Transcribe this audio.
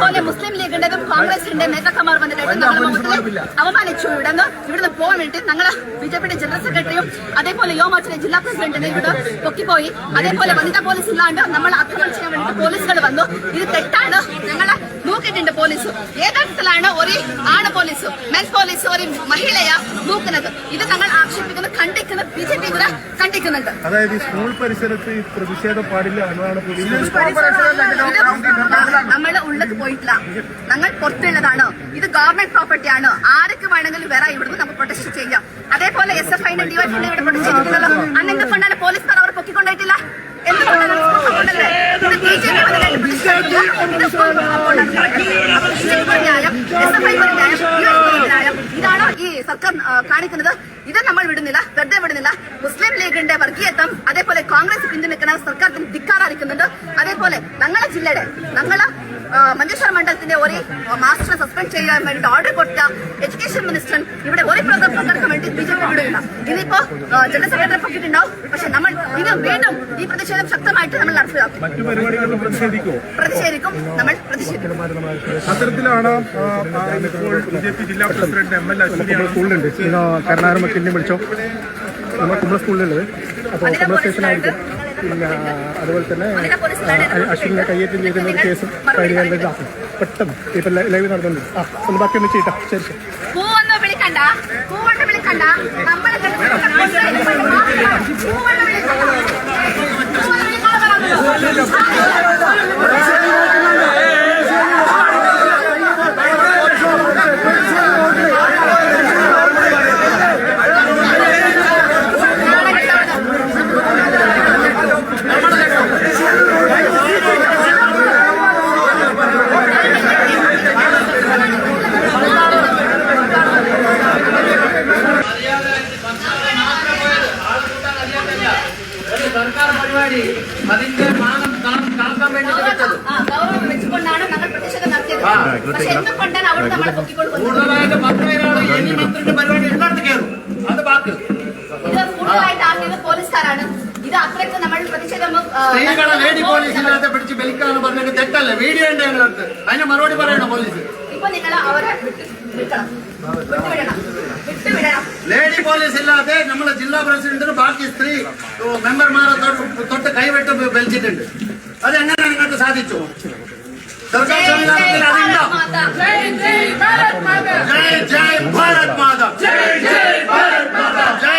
പോലെ മുസ്ലിം ലീഗിന്റെതും കോൺഗ്രസിന്റെ നേതാക്കന്മാർ വന്നിട്ട് അവമാനിച്ചു. ഇവിടുന്ന് പോകാൻ വേണ്ടി ഞങ്ങള് ബിജെപിയുടെ ജനറൽ സെക്രട്ടറിയും അതേപോലെ യുവമോർച്ചയുടെ ജില്ലാ പ്രസിഡന്റിനെ ഇവിടെ പൊക്കിപ്പോയി. അതേപോലെ വനിതാ പോലീസ് ഇല്ലാണ്ട് നമ്മൾ ആക്രമണം ചെയ്യാൻ വേണ്ടി പോലീസുകൾ വന്നു. ഇത് തെറ്റാണ്. ഞങ്ങളെ നോക്കിയിട്ടുണ്ട് പോലീസ്. ഏതരത്തിലാണ് ഒരു ആണ് പോലീസ് മെൻ പോലീസ് ഒരു മഹിളയാ നോക്കുന്നത്? ഇത് ഞങ്ങൾ ആക്ഷേപിക്കുന്നത്, ഖണ്ഡിക്കുന്നത്, ബിജെപി കൂടെ ഖണ്ഡിക്കുന്നുണ്ട്. അതായത് സ്കൂൾ പരിസരത്ത് പ്രതിഷേധം പാടില്ല എന്നാണ് നമ്മൾ ഉള്ളത് പോയിട്ടില്ല. ഞങ്ങൾ പുറത്തുള്ളതാണ്. ഇത് ഗവൺമെന്റ് പ്രോപ്പർട്ടിയാണ്. ആർക്ക് വേണമെങ്കിലും വരാം. ഇവിടുന്ന് നമുക്ക് പ്രൊട്ടസ്റ്റ് ചെയ്യാം. അതേപോലെ SFI DYFI ഇവിടെ പ്രൊട്ടസ്റ്റ് ചെയ്തിട്ടുണ്ടല്ലോ. അന്നെന്ത് കൊണ്ടാണ് പോലീസുകാർ അവർ പൊക്കിക്കൊണ്ടിട്ടില്ല? ഇതാണോ ഈ സർക്കാർ കാണിക്കുന്നത്? ഇത് നമ്മൾ വിടുന്നില്ല, വെറുതെ വിടുന്നില്ല. മുസ്ലിം ലീഗിന്റെ വർഗീയത്വം അതേപോലെ കോൺഗ്രസ് പിന്തുണയ്ക്കുന്ന സർക്കാർ ധിക്കാറായിരിക്കുന്നുണ്ട്. അതേപോലെ ഞങ്ങളെ ജില്ലയുടെ മഞ്ചേശ്വരം മണ്ഡലത്തിന്റെ ഒരു മാസ്റ്ററെ സസ്പെൻഡ് ചെയ്യാൻ വേണ്ടി ഓർഡർ കൊടുത്ത എഡ്യൂക്കേഷൻ മിനിസ്റ്റർ ഇവിടെ ഒരു പ്രോഗ്രാം പങ്കെടുക്കാൻ വേണ്ടി ബിജെപി വിടുകയില്ല. ഇനിയിപ്പോ ജനറൽ സെക്രട്ടറി പൊക്കിയിട്ടുണ്ടാവും. പക്ഷെ നമ്മൾ ഇത് വീണ്ടും ഈ പ്രതിഷേധം ശക്തമായിട്ട് നമ്മൾ നടപ്പിലാക്കും. പ്രതിഷേധിക്കും. നമ്മൾ പ്രതിഷേധിക്കും. അത്തരത്തിലാണ് ബിജെപി ജില്ലാ പ്രസിഡന്റ് ML സ്കൂളിലുണ്ട്. കരുണാകരൻ വിളിച്ചോ? നമ്മൾ കുമ്പള സ്കൂളിലുള്ളത്. അപ്പോൾ കുമ്പള സ്റ്റേഷനായിരിക്കും. പിന്നെ അതുപോലെ തന്നെ അശ്വിനെ കയ്യേറ്റം ചെയ്തിരുന്ന ഒരു കേസും കൈകാര്യം പെട്ടെന്ന് ഇപ്പൊ ലൈവ് നടന്നുണ്ട്. ഒന്ന് ബാക്കി ഒന്ന് ചെയ്യട്ടോ. ശരി ശരി. സർക്കാർ പരിപാടി അതിന്റെ മാനം കാണിക്കാൻ വേണ്ടി ഗൗരവം വെച്ചുകൊണ്ടാണ് ഞങ്ങൾ പ്രതിഷേധം നടത്തിയത്. പക്ഷെ എന്തുകൊണ്ടാണ് അവിടെ നമ്മളെ പൊക്കിക്കൊണ്ടുപോകുന്നത്? കൂടുതലായിട്ട് മന്ത്രിയാണ് ഈ മന്ത്രിയുടെ പരിപാടി എല്ലായിടത്ത് കയറും. അത് ബാക്കി ഇത് കൂടുതലായിട്ട് ആക്കിയത് പോലീസുകാരാണ്. ഇത് അത്രയ്ക്ക് നമ്മൾ പ്രതിഷേധം സ്ത്രീകളെ ലേഡി പോലീസിനകത്ത് പിടിച്ച് ബലിക്കാന്ന് പറഞ്ഞിട്ട് തെറ്റല്ലേ? വീഡിയോ ഉണ്ട് ഞങ്ങളടുത്ത്. അതിന് മറുപടി പറയണം പോലീസ്. ഇപ്പൊ നിങ്ങൾ അവരെ വിട്ടണം, വിട്ടുവിടണം. ലേഡി പോലീസ് ഇല്ലാതെ നമ്മളെ ജില്ലാ പ്രസിഡന്റിന് ബാക്കി സ്ത്രീ മെമ്പർമാരെ തൊട്ട് കൈവിട്ട് വലിച്ചിട്ടുണ്ട്. അത് എങ്ങനെ നിങ്ങൾക്ക് സാധിച്ചു? സർക്കാർ സംവിധാനത്തിൽ അതുണ്ടോ? ജയ് ജയ് ഭാരത് മാതാ, ജയ് ജയ് ഭാരത് മാതാ, ജയ്